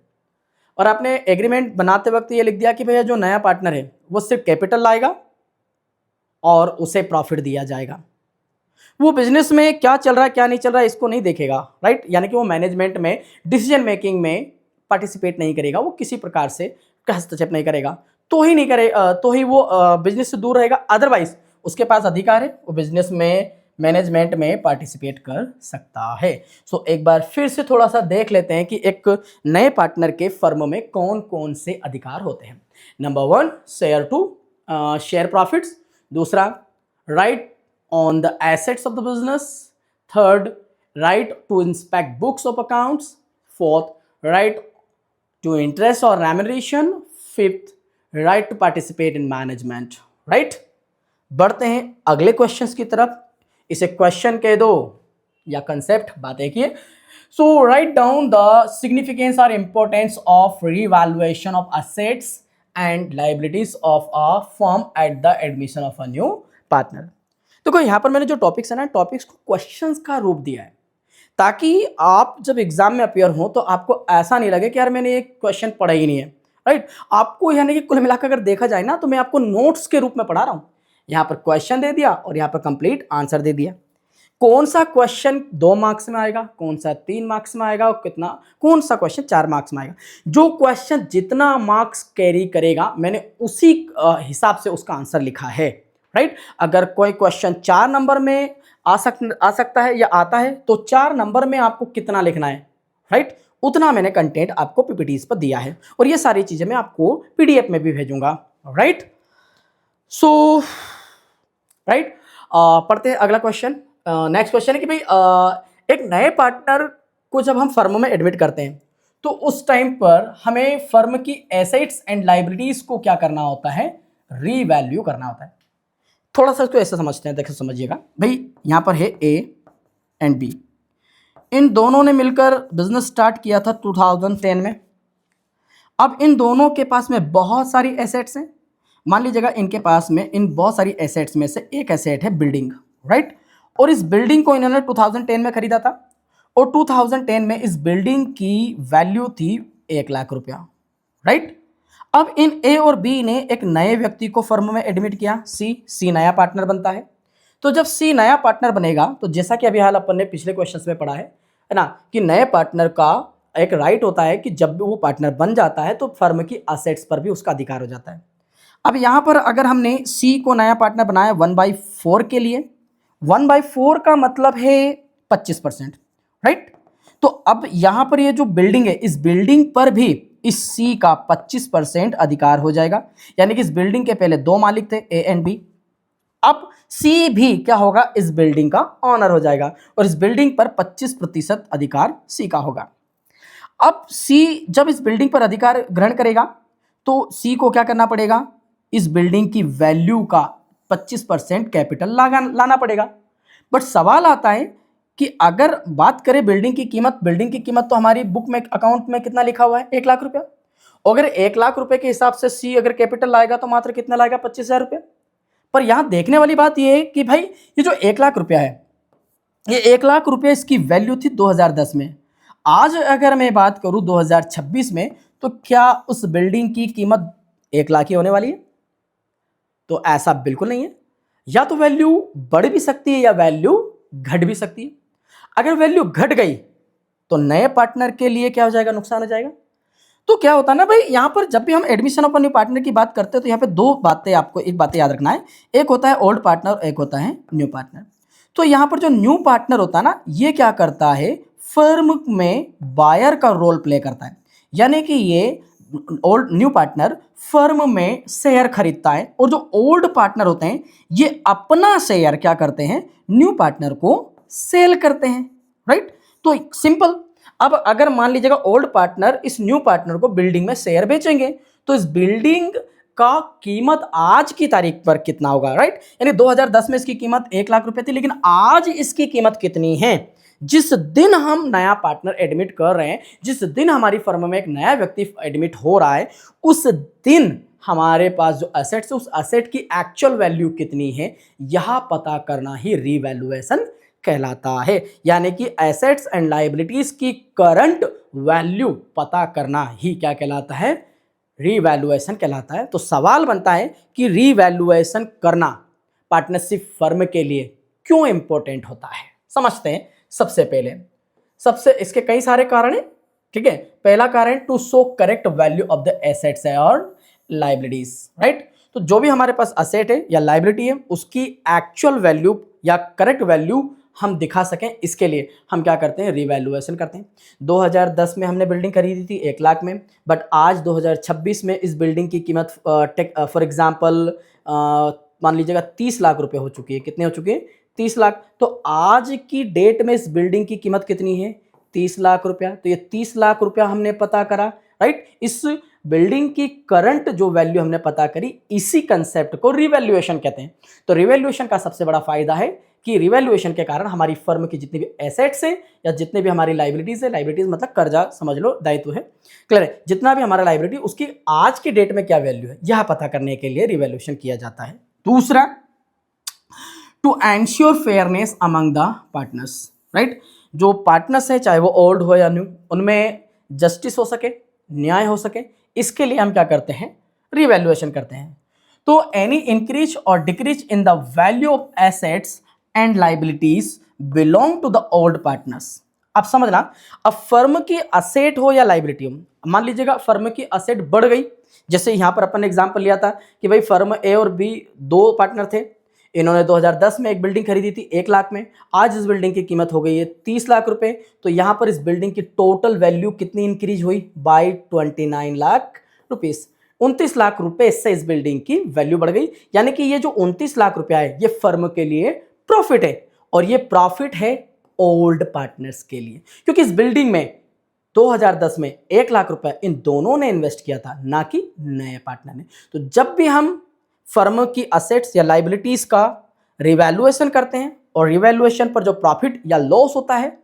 और आपने एग्रीमेंट बनाते वक्त ये लिख दिया कि भैया जो नया पार्टनर है वो सिर्फ कैपिटल लाएगा और उसे प्रॉफिट दिया जाएगा, वो बिजनेस में क्या चल रहा है क्या नहीं चल रहा है इसको नहीं देखेगा। राइट? यानी कि वो मैनेजमेंट में, डिसीजन मेकिंग में पार्टिसिपेट नहीं करेगा, वो किसी प्रकार से हस्तक्षेप नहीं करेगा, तो ही वो बिजनेस से दूर रहेगा। अदरवाइज उसके पास अधिकार है, वो बिजनेस में मैनेजमेंट में पार्टिसिपेट कर सकता है। सो एक बार फिर से थोड़ा सा देख लेते हैं कि एक नए पार्टनर के फर्म में कौन कौन से अधिकार होते हैं। Number 1, share to share profits. दूसरा, right on the assets of the business. Third, right to inspect books of accounts. Fourth, right to interest और remuneration. Fifth, right to participate in management. Right, बढ़ते हैं अगले questions की तरफ। इसे question कह दो या कंसेप्ट, बात एक ही है। सो राइट डाउन द सिग्निफिकेंस और importance of revaluation of assets and liabilities of a firm at the admission of a new partner. तो यहाँ पर मैंने जो टॉपिक्स है ना, टॉपिक्स को क्वेश्चंस का रूप दिया है ताकि आप जब एग्जाम में अपियर हो तो आपको ऐसा नहीं लगे कि यार मैंने ये क्वेश्चन पढ़ा ही नहीं है। राइट, आपको यानी कि कुल मिलाकर अगर देखा जाए ना तो मैं आपको नोट्स के रूप में पढ़ा रहा हूं। यहां पर क्वेश्चन दे दिया और यहां पर कंप्लीट आंसर दे दिया। कौन सा क्वेश्चन 2 मार्क्स में आएगा, कौन सा 3 मार्क्स में आएगा और कितना, कौन सा क्वेश्चन 4 मार्क्स में आएगा। जो क्वेश्चन जितना मार्क्स कैरी करेगा मैंने उसी हिसाब से उसका आंसर लिखा है। राइट, अगर कोई क्वेश्चन 4 नंबर में आ सकता है या आता है तो 4 नंबर में आपको कितना लिखना है। राइट, उतना मैंने कंटेंट आपको पीपीटीज पर दिया है और ये सारी चीजें मैं आपको पीडीएफ में भी भेजूंगा। राइट, सो राइट, पढ़ते हैं अगला क्वेश्चन। नेक्स्ट क्वेश्चन है कि भाई एक नए पार्टनर को जब हम फर्म में एडमिट करते हैं तो उस टाइम पर हमें फर्म की एसेट्स एंड लायबिलिटीज को क्या करना होता है, रीवैल्यू करना होता है। थोड़ा सा इसको ऐसे समझते हैं, देखिए समझिएगा भाई। यहां पर है ए एंड बी, इन दोनों ने मिलकर बिजनेस स्टार्ट किया था 2010 में। अब इन दोनों के पास में बहुत सारी एसेट्स हैं। मान लीजिएगा इनके पास में इन बहुत सारी एसेट्स में से एक एसेट है बिल्डिंग। राइट, और इस बिल्डिंग को इन्होंने 2010 में खरीदा था और 2010 में इस बिल्डिंग की वैल्यू थी 1 लाख रुपया। राइट, अब इन ए और बी ने एक नए व्यक्ति को फर्म में एडमिट किया, सी नया पार्टनर बनता है। तो जब सी नया पार्टनर बनेगा तो जैसा कि अभी हाल अपन ने पिछले क्वेश्चंस में पढ़ा है ना, कि नए पार्टनर का एक राइट होता है कि जब वो पार्टनर बन जाता है तो फर्म की असेट्स पर भी उसका अधिकार हो जाता है। अब यहां पर अगर हमने सी को नया पार्टनर बनाया 1/4 के लिए, 1/4 का मतलब है 25%। राइट, तो अब यहां पर ये जो बिल्डिंग है इस बिल्डिंग पर भी इस सी का 25% अधिकार हो जाएगा। यानी कि इस बिल्डिंग के पहले 2 मालिक थे, ए एंड बी। अब सी भी क्या होगा, इस बिल्डिंग का ऑनर हो जाएगा और इस बिल्डिंग पर 25% अधिकार सी का होगा। अब सी जब इस बिल्डिंग पर अधिकार ग्रहण करेगा तो सी को क्या करना पड़ेगा, इस बिल्डिंग की वैल्यू का 25% कैपिटल लाना पड़ेगा। बट सवाल आता है कि अगर बात करें बिल्डिंग की कीमत तो हमारी बुक में अकाउंट में कितना लिखा हुआ है, 1 लाख रुपया। अगर 1 लाख रुपए के हिसाब से सी अगर कैपिटल लाएगा तो मात्र कितना लाएगा, 25,000 रुपया। पर यहां देखने वाली बात यह है कि भाई ये जो 1 लाख रुपया है, ये 1 लाख रुपया इसकी वैल्यू थी 2010 में। आज अगर मैं बात करूं 2026 में तो क्या उस बिल्डिंग की कीमत 1 लाख ही होने वाली है? तो ऐसा बिल्कुल नहीं है। या तो वैल्यू बढ़ भी सकती है या वैल्यू घट भी सकती है। अगर वैल्यू घट गई तो नए पार्टनर के लिए क्या हो जाएगा, नुकसान हो जाएगा। तो क्या होता है ना भाई, यहां पर जब भी हम एडमिशन ऑफ न्यू पार्टनर की बात करते हैं तो यहां पे 2 बातें, आपको एक बात याद रखना है, एक होता है ओल्ड पार्टनर, एक होता है न्यू पार्टनर। तो यहां पर जो न्यू पार्टनर होता है ना, ये क्या करता है, फर्म में बायर का रोल प्ले करता है। यानी कि ये ओल्ड न्यू पार्टनर फर्म में शेयर खरीदता है और जो ओल्ड पार्टनर होते हैं ये अपना शेयर क्या करते हैं, न्यू पार्टनर को सेल करते हैं। राइट, तो सिंपल। अब अगर मान लीजिएगा ओल्ड पार्टनर इस न्यू पार्टनर को बिल्डिंग में शेयर बेचेंगे तो इस बिल्डिंग का कीमत आज की तारीख पर कितना होगा। राइट, यानी 2010 में इसकी कीमत 1 लाख रुपए थी, लेकिन आज इसकी कीमत कितनी है। जिस दिन हम नया पार्टनर एडमिट कर रहे हैं, जिस दिन हमारी फर्म में एक नया व्यक्ति एडमिट हो रहा है, उस दिन हमारे पास जो एसेट्स है उस एसेट की एक्चुअल वैल्यू कितनी है, यह पता करना ही रीवैल्यूएशन कहलाता है। यानी कि एसेट्स एंड लायबिलिटीज की करंट वैल्यू पता करना ही क्या कहलाता है, रीवैल्यूएशन कहलाता है। तो सवाल बनता है कि रीवैल्यूएशन करना पार्टनरशिप फर्म के लिए क्यों इंपॉर्टेंट होता है। समझते हैं। सबसे इसके कई सारे कारण हैं। ठीक है, पहला कारण to show correct value of the assets और लायबिलिटीज। राइट, तो जो भी हमारे पास एसेट है या लायबिलिटी है उसकी एक्चुअल वैल्यू या करेक्ट वैल्यू हम दिखा सकें, इसके लिए हम क्या करते हैं, रिवैल्यूएशन करते हैं। 2010 में हमने बिल्डिंग खरीदी थी 1 लाख में, बट आज 2026 में इस बिल्डिंग की कीमत फॉर एग्जांपल मान लीजिएगा 30 लाख रुपए हो चुकी है। कितने हो चुके हैं, 30 लाख। तो आज की डेट में इस बिल्डिंग की कीमत कितनी है, 30 लाख रुपया। तो ये 30 लाख रुपया हमने पता करा, राइट। इस बिल्डिंग की करंट जो वैल्यू हमने पता करी, इसी कंसेप्ट को रिवैल्यूएशन कहते हैं। तो रिवैल्यूएशन का सबसे बड़ा फायदा है कि रिवैल्यूएशन के कारण हमारी फर्म की जितनी भी एसेट्स है या जितने भी हमारी लाइबिलिटीज है, लाइबिलिटीज मतलब कर्जा समझ लो, दायित्व है, क्लियर है, जितना भी हमारा लाइबिलिटी उसकी आज की डेट में क्या वैल्यू है, यह पता करने के लिए रिवैल्यूएशन किया जाता है। दूसरा, to ensure fairness among the partners, right. जो पार्टनर्स है चाहे वो ओल्ड हो या न्यू, उनमें जस्टिस हो सके, न्याय हो सके, इसके लिए हम क्या करते हैं, रिवैल्यूएशन करते हैं। तो एनी इंक्रीज और decrease in the value of assets and liabilities belong to the old partners. अब समझना, अब फर्म की असेट हो या लाइबिलिटी हो, मान लीजिएगा फर्म की असेट बढ़ गई, जैसे यहां पर अपन ने एग्जांपल लिया था कि भाई फर्म ए और बी दो पार्टनर थे, इन्होंने 2010 में एक बिल्डिंग खरीदी थी 1 लाख में, आज इस बिल्डिंग की कीमत हो गई है 30 लाख रुपए। तो यहां पर इस बिल्डिंग की टोटल वैल्यू कितनी इंक्रीज हुई, बाय 29 लाख रुपीस। 29 लाख रुपए से इस बिल्डिंग की वैल्यू बढ़ गई, यानी कि ये जो 29 लाख रुपया है ये फर्म के लिए प्रॉफिट है, और ये प्रॉफिट है ओल्ड पार्टनर्स के लिए, क्योंकि इस बिल्डिंग में 2010 में 1 लाख रुपए इन दोनों ने इन्वेस्ट किया था, ना कि नए पार्टनर ने। तो जब भी हम फर्म की असेट्स या लाइबिलिटीज का रिवैल्यूएशन करते हैं और रिवैल्यूएशन पर जो प्रॉफिट या लॉस होता है,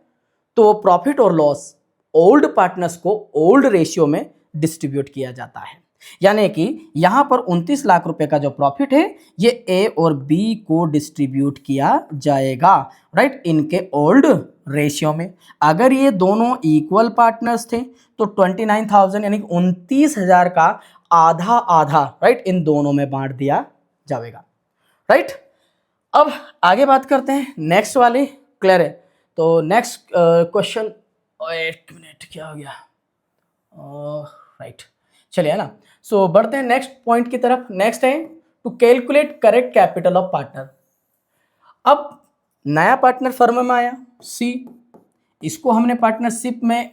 तो वो प्रॉफिट और लॉस ओल्ड पार्टनर्स को ओल्ड रेशियो में डिस्ट्रीब्यूट किया जाता है। यानी कि यहां पर 29 लाख रुपए का जो प्रॉफिट है ये ए और बी को डिस्ट्रीब्यूट किया जाएगा, राइट, इनके ओल्ड रेशियो में। अगर ये दोनों इक्वल पार्टनर्स थे तो 29,000 यानी 29,000 का आधा आधा, राइट, इन दोनों में बांट दिया जाएगा, राइट। अब आगे बात करते हैं नेक्स्ट वाली, क्लियर है। तो नेक्स्ट क्वेश्चन, एक मिनट क्या हो गया, राइट, चलिए, है ना। सो बढ़ते हैं नेक्स्ट पॉइंट की तरफ। नेक्स्ट है to calculate correct capital of partner. अब नया पार्टनर फर्म में आया सी, इसको हमने पार्टनरशिप में,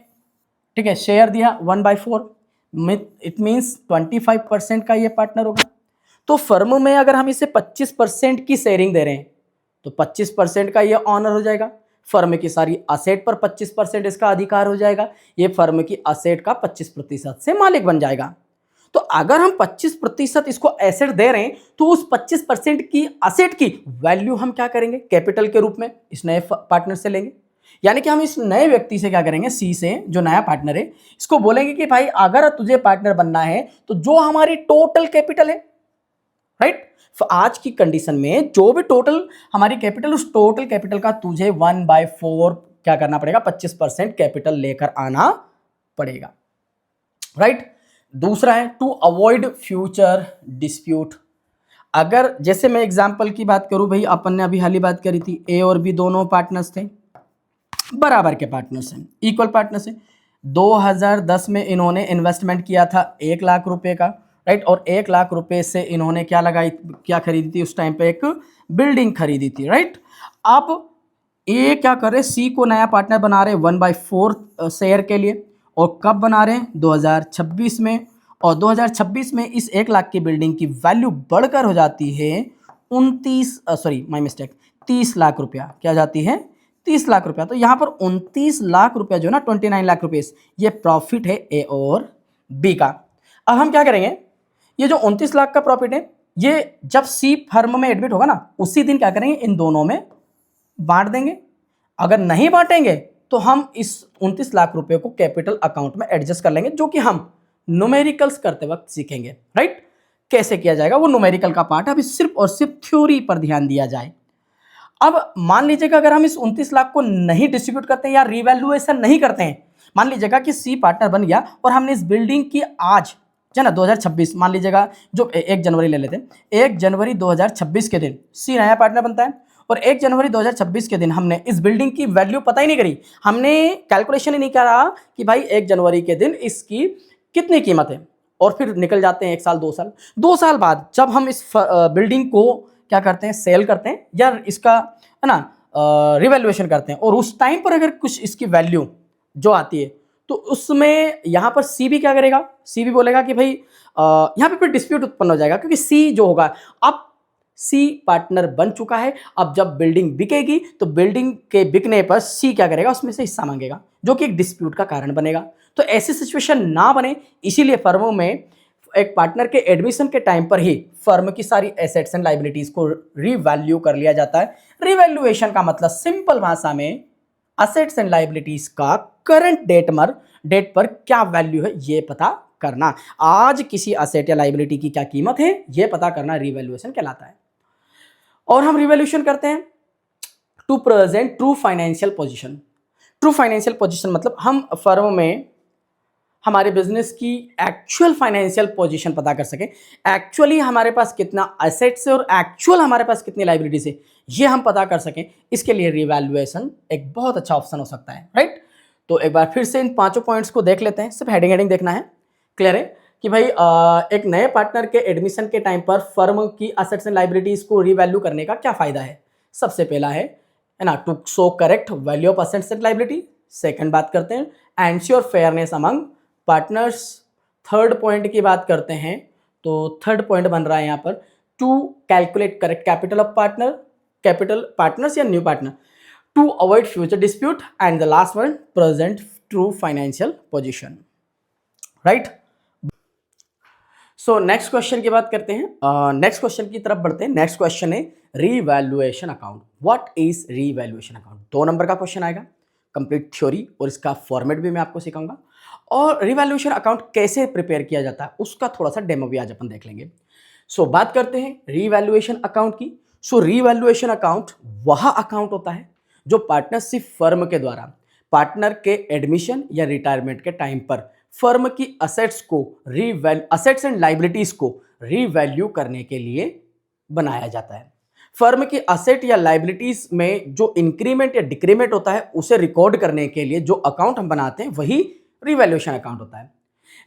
ठीक है, शेयर दिया 1/4, इट मीन्स 25% का ये पार्टनर होगा। तो फर्म में अगर हम इसे 25% की शेयरिंग दे रहे हैं तो 25% का ये ऑनर हो जाएगा, फर्म की सारी असेट पर 25% इसका अधिकार हो जाएगा, ये फर्म की असेट का 25% से मालिक बन जाएगा। तो अगर हम 25% इसको एसेट दे रहे हैं तो उस 25% की असेट की वैल्यू हम क्या करेंगे, कैपिटल के रूप में इस नए पार्टनर से लेंगे। यानी कि हम इस नए व्यक्ति से क्या करेंगे, सी से, जो नया पार्टनर है, इसको बोलेंगे कि भाई अगर तुझे पार्टनर बनना है तो जो हमारी टोटल कैपिटल है, राइट, आज की कंडीशन में जो भी टोटल हमारी कैपिटल, उस टोटल कैपिटल का तुझे 1/4 क्या करना पड़ेगा, 25% कैपिटल लेकर आना पड़ेगा, राइट। दूसरा है टू अवॉइड फ्यूचर डिस्प्यूट। अगर जैसे मैं एग्जांपल की बात करूं, भाई अपन ने अभी हाल ही बात करी थी, ए और बी दोनों पार्टनर्स थे, बराबर के पार्टनर्स हैं, इक्वल पार्टनर्स हैं। 2010 में इन्होंने इन्वेस्टमेंट किया था 1 लाख रुपए का, राइट, और 1 लाख रुपए से इन्होंने क्या खरीदी थी, उस टाइम पे एक बिल्डिंग खरीदी थी, राइट। अब ये क्या कर रहे, सी को नया पार्टनर बना रहे 1/4 शेयर के लिए, और कब बना रहे हैं, 2026 में। और 2026 में इस 1 लाख की बिल्डिंग की वैल्यू बढ़कर हो जाती है 30 लाख रुपया, क्या जाती है, 30 लाख रुपया। तो यहाँ पर 29 लाख रुपया जो ना, 29 लाख रुपये, ये प्रॉफिट है ए और बी का। अब हम क्या करेंगे, ये जो 29 लाख का प्रॉफिट है, ये जब सी फर्म में एडमिट होगा ना, उसी दिन क्या करेंगे, इन दोनों में बांट देंगे। अगर नहीं बांटेंगे तो हम इस 29 लाख रुपए को कैपिटल अकाउंट में एडजस्ट कर लेंगे, जो कि हम न्यूमेरिकल्स करते वक्त सीखेंगे, राइट। कैसे किया जाएगा वो न्यूमेरिकल का पार्ट है, अभी सिर्फ और सिर्फ थ्योरी पर ध्यान दिया जाए। अब मान लीजिएगा अगर हम इस 29 लाख को नहीं डिस्ट्रीब्यूट करते हैं या रिवैल्यूएशन नहीं करते हैं, मान लीजिएगा कि सी पार्टनर बन गया और हमने इस बिल्डिंग की आज, है ना, 2026, मान लीजिएगा जो 1 जनवरी ले लेते हैं, 1 जनवरी 2026 के दिन सी नया पार्टनर बनता है, और 1 जनवरी 2026 के दिन हमने इस बिल्डिंग की वैल्यू पता ही नहीं करी, हमने कैलकुलेशन ही नहीं करा कि भाई 1 जनवरी के दिन इसकी कितनी कीमत है, और फिर निकल जाते हैं 1 साल 2 साल बाद जब हम इस बिल्डिंग को क्या करते हैं, सेल करते हैं या इसका है ना रिवैल्यूएशन करते हैं, और उस टाइम पर अगर कुछ इसकी वैल्यू जो आती है तो उसमें यहाँ पर सी भी क्या करेगा, सी भी बोलेगा कि भाई यहाँ पे फिर डिस्प्यूट उत्पन्न हो जाएगा, क्योंकि सी जो होगा, अब सी पार्टनर बन चुका है, अब जब बिल्डिंग बिकेगी तो बिल्डिंग के बिकने पर सी क्या करेगा, उसमें से हिस्सा मांगेगा, जो कि एक डिस्प्यूट का कारण बनेगा। तो ऐसी सिचुएशन ना बने, इसीलिए फर्मों में एक पार्टनर के एडमिशन के टाइम पर ही फर्म की सारी एसेट्स एंड लाइबिलिटीज को रीवैल्यू कर लिया जाता है। रिवैल्यूएशन का मतलब सिंपल भाषा में असेट्स एंड लाइबिलिटीज का करंट डेट पर क्या वैल्यू है ये पता करना। आज किसी असेट या लाइबिलिटी की क्या कीमत है ये पता करना रिवैल्यूएशन कहलाता है। और हम रिवैल्यूएशन करते हैं to present true financial position. True financial position मतलब हम फर्म में हमारे बिजनेस की एक्चुअल फाइनेंशियल पोजीशन पता कर सकें, एक्चुअली हमारे पास कितना एसेट्स है और एक्चुअल हमारे पास कितनी लाइबिलिटीज है ये हम पता कर सकें। इसके लिए रिवैल्यूएशन एक बहुत अच्छा ऑप्शन हो सकता है, राइट। तो एक बार फिर से इन पांचों पॉइंट्स को देख लेते हैं, सिर्फ हेडिंग देखना है, क्लियर है कि भाई एक नए पार्टनर के एडमिशन के टाइम पर फर्म की असेट्स एंड लाइबिलिटीज को रिवैल्यू करने का क्या फायदा है। सबसे पहला है ना, to show correct value of assets and liability. Second बात करते हैं ensure fairness among partners. Third point की बात करते हैं तो थर्ड पॉइंट बन रहा है यहाँ पर to calculate correct capital of partners या new partner, to avoid future dispute, and the last one present true financial position, right. So next question की बात करते हैं, नेक्स्ट क्वेश्चन की तरफ बढ़ते हैं। नेक्स्ट क्वेश्चन है revaluation account. What is revaluation account. 2 number का क्वेश्चन आएगा, कंप्लीट थ्योरी और इसका फॉर्मेट भी मैं आपको सिखाऊंगा, और रिवैल्यूएशन अकाउंट कैसे प्रिपेयर किया जाता है उसका थोड़ा सा डेमो भी आज अपन देख लेंगे। सो बात करते हैं रिवैल्यूएशन अकाउंट की। सो रिवैल्यूएशन अकाउंट वह अकाउंट होता है जो पार्टनरशिप फर्म के द्वारा पार्टनर के एडमिशन या रिटायरमेंट के टाइम पर फर्म की असेट्स एंड लाइबिलिटीज को रीवैल्यू करने के लिए बनाया जाता है। फर्म की असेट या लाइबिलिटीज में जो इंक्रीमेंट या डिक्रीमेंट होता है उसे रिकॉर्ड करने के लिए जो अकाउंट हम बनाते हैं वही रिवैल्यूएशन अकाउंट होता है।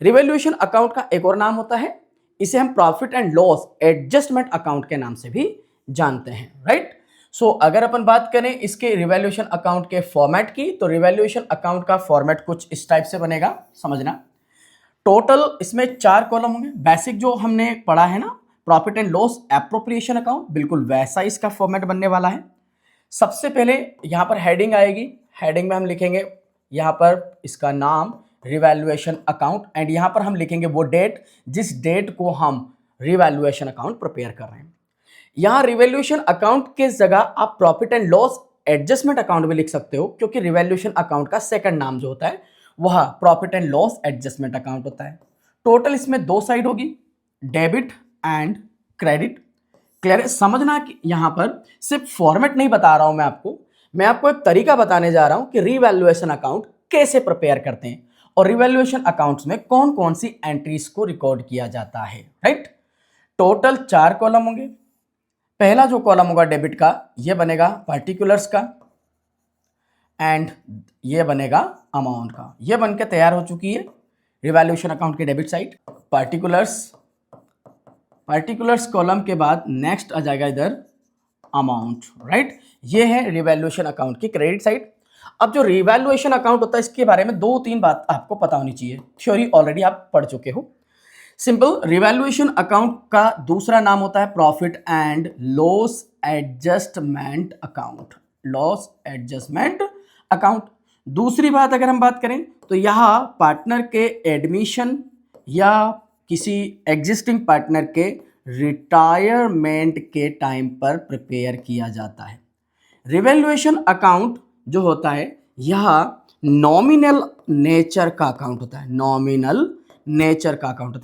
रिवैल्यूएशन अकाउंट का एक और नाम होता है, इसे हम profit and loss adjustment account के नाम से भी जानते हैं, राइट। सो अगर अपन बात करें इसके रिवैल्यूएशन अकाउंट के फॉर्मेट की, तो रिवैल्यूएशन अकाउंट का फॉर्मेट कुछ इस टाइप से बनेगा, समझना। टोटल इसमें 4 कॉलम होंगे। बेसिक जो हमने पढ़ा है ना, profit and loss appropriation account, बिल्कुल वैसा इसका फॉर्मेट बनने वाला है। सबसे पहले यहाँ पर हेडिंग आएगी, हेडिंग में हम लिखेंगे यहाँ पर इसका नाम रिवैल्यूएशन अकाउंट, एंड यहाँ पर हम लिखेंगे वो डेट जिस डेट को हम रिवैल्यूएशन अकाउंट प्रिपेयर कर रहे हैं। यहाँ रिवैल्यूएशन अकाउंट के जगह आप profit and loss adjustment account भी लिख सकते हो, क्योंकि रिवैल्यूएशन अकाउंट का सेकंड नाम जो होता है वह profit and loss adjustment account होता है। टोटल इसमें 2 साइड होगी, डेबिट एंड क्रेडिट, क्लियर है। समझना कि यहाँ पर सिर्फ फॉर्मेट नहीं बता रहा हूं मैं आपको एक तरीका बताने जा रहा हूं कि रिवैल्यूएशन अकाउंट कैसे प्रिपेयर करते हैं और रिवैल्यूएशन अकाउंट्स में कौन कौन सी एंट्रीज को रिकॉर्ड किया जाता है, राइट। टोटल 4 कॉलम होंगे। पहला जो कॉलम होगा डेबिट का, ये बनेगा पार्टिकुलर्स का, एंड ये बनेगा अमाउंट का। ये बनके तैयार हो चुकी है रिवैल्यूएशन अकाउंट की डेबिट साइड। पार्टिकुलर्स कॉलम के बाद नेक्स्ट आ जाएगा इधर अमाउंट, राइट। ये है रिवैल्यूएशन अकाउंट की क्रेडिट साइड। अब जो रिवैल्यूएशन अकाउंट होता है इसके बारे में 2-3 बात आपको पता होनी चाहिए, थ्योरी ऑलरेडी आप पढ़ चुके हो। सिंपल, रिवैल्यूएशन अकाउंट का दूसरा नाम होता है profit and loss adjustment account. दूसरी बात अगर हम बात करें तो यहाँ पार्टनर के एडमिशन या किसी एग्जिस्टिंग पार्टनर के रिटायरमेंट के टाइम पर प्रिपेयर किया जाता है। रिवैल्यूएशन अकाउंट जो होता है यह नॉमिनल नेचर का अकाउंट होता है,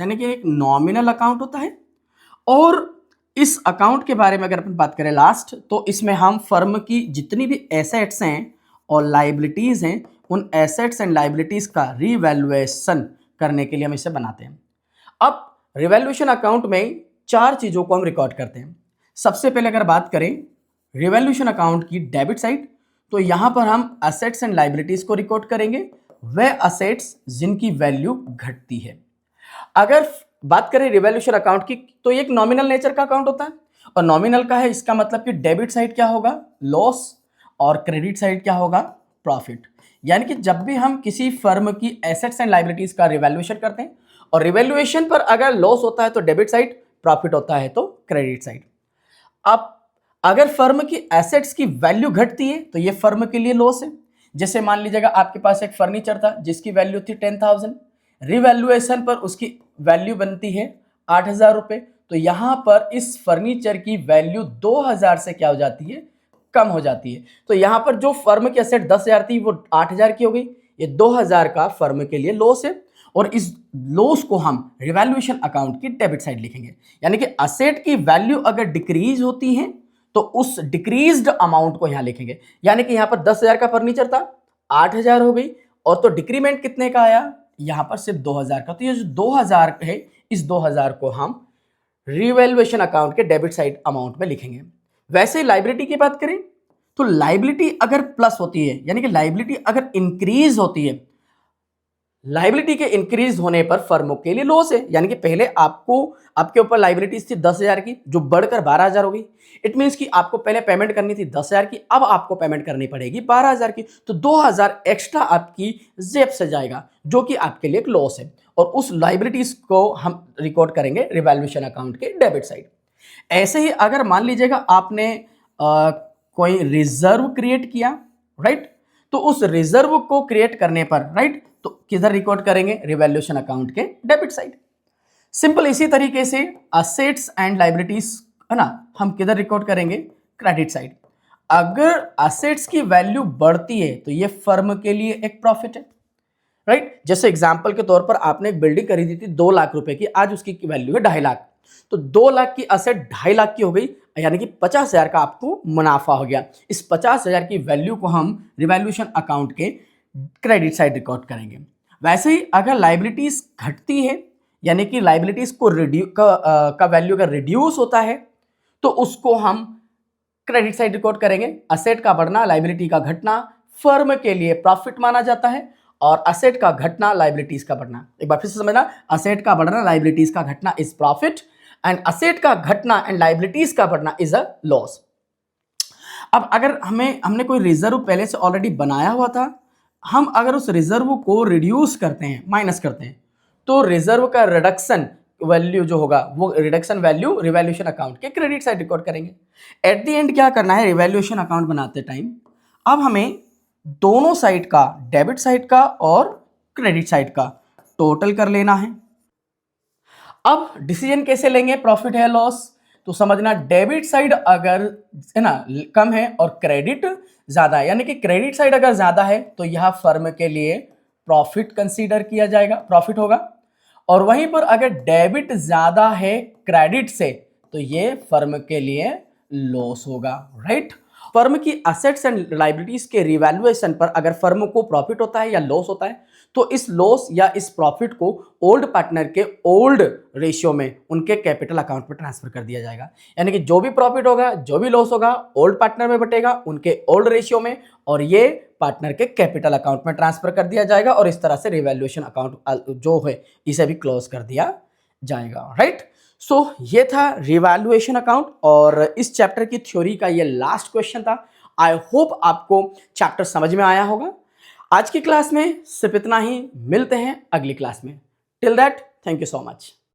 यानी कि एक नॉमिनल अकाउंट होता है। और इस अकाउंट के बारे में अगर अपन बात करें लास्ट, तो इसमें हम फर्म की जितनी भी एसेट्स हैं और लाइबिलिटीज हैं उन एसेट्स एंड लाइबिलिटीज का रिवैल्यूएशन करने के लिए हम इसे बनाते हैं। अब रिवैल्यूएशन अकाउंट में 4 चीजों को हम रिकॉर्ड करते हैं। सबसे पहले अगर बात करें रिवैल्यूएशन अकाउंट की डेबिट साइड, तो यहां पर हम असेट्स एंड लाइबिलिटीज को रिकॉर्ड करेंगे, वह असेट्स जिनकी वैल्यू घटती है। अगर बात करें रिवैल्यूएशन अकाउंट की, तो ये एक नॉमिनल नेचर का अकाउंट होता है, और नॉमिनल का है, इसका मतलब कि डेबिट साइड क्या होगा, लॉस, और क्रेडिट साइड क्या होगा, प्रॉफिट। यानी कि जब भी हम किसी फर्म की एसेट्स एंड लायबिलिटीज का रिवैल्यूएशन करते हैं और रिवैल्यूएशन पर अगर लॉस होता है तो डेबिट साइड, प्रॉफिट होता है तो क्रेडिट साइड। अब अगर फर्म की एसेट्स की वैल्यू घटती है तो ये फर्म के लिए लॉस है। जैसे मान लीजिएगा आपके पास एक फर्नीचर था जिसकी वैल्यू थी 10,000, रिवैल्यूएशन पर उसकी वैल्यू बनती है 8,000 रुपए, तो यहां पर इस फर्नीचर की वैल्यू 2,000 से क्या हो जाती है, कम हो जाती है। तो यहां पर जो फर्म की एसेट 10,000 थी वो 8,000 की हो गई, ये 2,000 का फर्म के लिए लॉस है, और इस लॉस को हम रिवैल्यूएशन अकाउंट की डेबिट साइड लिखेंगे। यानी कि असेट की वैल्यू अगर डिक्रीज होती है तो उस डिक्रीज्ड अमाउंट को यहां लिखेंगे। यानी कि यहां पर 10,000 का फर्नीचर था, 8,000 हो गई, और तो डिक्रीमेंट कितने का आया, यहां पर सिर्फ 2,000 का। तो ये जो 2,000 है, इस 2,000 को हम रिवैल्यूएशन अकाउंट के डेबिट साइड अमाउंट में लिखेंगे। वैसे ही लाइबिलिटी की बात करें तो लाइबिलिटी अगर प्लस होती है, यानी कि लाइबिलिटी अगर इंक्रीज होती है, लाइबिलिटी के इंक्रीज होने पर फर्मों के लिए लॉस है। यानी कि पहले आपके ऊपर लाइबिलिटीज थी 10,000 की जो बढ़कर 12,000 हो गई। इट मींस कि आपको पहले पेमेंट करनी थी 10,000 की, अब आपको पेमेंट करनी पड़ेगी 12,000 की, तो 2,000 एक्स्ट्रा आपकी जेब से जाएगा जो कि आपके लिए एक लॉस है, और उस लाइबिलिटीज को हम रिकॉर्ड करेंगे रिवैल्यूएशन अकाउंट के डेबिट साइड। ऐसे ही अगर मान लीजिएगा आपने कोई रिजर्व क्रिएट किया, राइट, तो उस रिजर्व को क्रिएट करने पर, राइट, तो किधर रिकॉर्ड करेंगे, रिवैल्यूएशन अकाउंट के डेबिट साइड। सिंपल इसी तरीके से असेट्स एंड लायबिलिटीज है ना, हम किधर रिकॉर्ड करेंगे, क्रेडिट साइड। अगर असेट्स की वैल्यू बढ़ती है तो ये फर्म के लिए एक प्रॉफिट है, राइट। जैसे एग्जांपल के तौर पर आपने एक बिल्डिंग खरीदी थी 2 लाख रुपए की, आज उसकी वैल्यू है 2.5 लाख, तो 2 लाख की असेट 2.5 लाख की हो गई, यानी कि 50,000 का आपको मुनाफा हो गया। इस 50,000 की वैल्यू को हम रिवैल्यूएशन अकाउंट के क्रेडिट साइड रिकॉर्ड करेंगे। वैसे ही अगर लाइबिलिटीज घटती है, यानी कि लाइबिलिटीज को का वैल्यू अगर रिड्यूस होता है तो उसको हम क्रेडिट साइड रिकॉर्ड करेंगे। असेट का बढ़ना, लाइबिलिटी का घटना फर्म के लिए प्रॉफिट माना जाता है, और असेट का घटना, लाइबिलिटीज का बढ़ना, एक बार फिर से समझना, असेट का बढ़ना, लाइबिलिटीज का घटना इज प्रॉफिट, एंड असेट का घटना एंड लाइबिलिटीज का बढ़ना इज अ लॉस। अब अगर हमने कोई रिजर्व पहले से ऑलरेडी बनाया हुआ था, हम अगर उस रिजर्व को रिड्यूस करते हैं, माइनस करते हैं, तो रिजर्व का रिडक्शन वैल्यू जो होगा वो रिडक्शन वैल्यू रिवैल्यूएशन अकाउंट के क्रेडिट साइड रिकॉर्ड करेंगे। एट द एंड क्या करना है, रिवैल्यूएशन अकाउंट बनाते टाइम अब हमें दोनों साइड का, डेबिट साइड का और क्रेडिट साइड का टोटल कर लेना है। अब डिसीजन कैसे लेंगे, प्रॉफिट है लॉस, तो समझना डेबिट साइड अगर है ना कम है और क्रेडिट ज्यादा है, यानी कि क्रेडिट साइड अगर ज्यादा है तो यह फर्म के लिए प्रॉफिट कंसीडर किया जाएगा, प्रॉफिट होगा। और वहीं पर अगर डेबिट ज्यादा है क्रेडिट से तो ये फर्म के लिए लॉस होगा, राइट। फर्म की असेट्स एंड लायबिलिटीज के रिवैल्यूएशन पर अगर फर्म को प्रॉफिट होता है या लॉस होता है तो इस लॉस या इस प्रॉफिट को ओल्ड पार्टनर के ओल्ड रेशियो में उनके कैपिटल अकाउंट में ट्रांसफर कर दिया जाएगा। यानी कि जो भी प्रॉफिट होगा, जो भी लॉस होगा, ओल्ड पार्टनर में बटेगा उनके ओल्ड रेशियो में, और ये पार्टनर के कैपिटल अकाउंट में ट्रांसफर कर दिया जाएगा, और इस तरह से रिवैल्यूएशन अकाउंट जो है इसे भी क्लोज कर दिया जाएगा, राइट। सो ये था रिवैल्यूएशन अकाउंट, और इस चैप्टर की थ्योरी का ये लास्ट क्वेश्चन था। आई होप आपको चैप्टर समझ में आया होगा। आज की क्लास में सिर्फ इतना ही, मिलते हैं अगली क्लास में। Till that, thank you so much.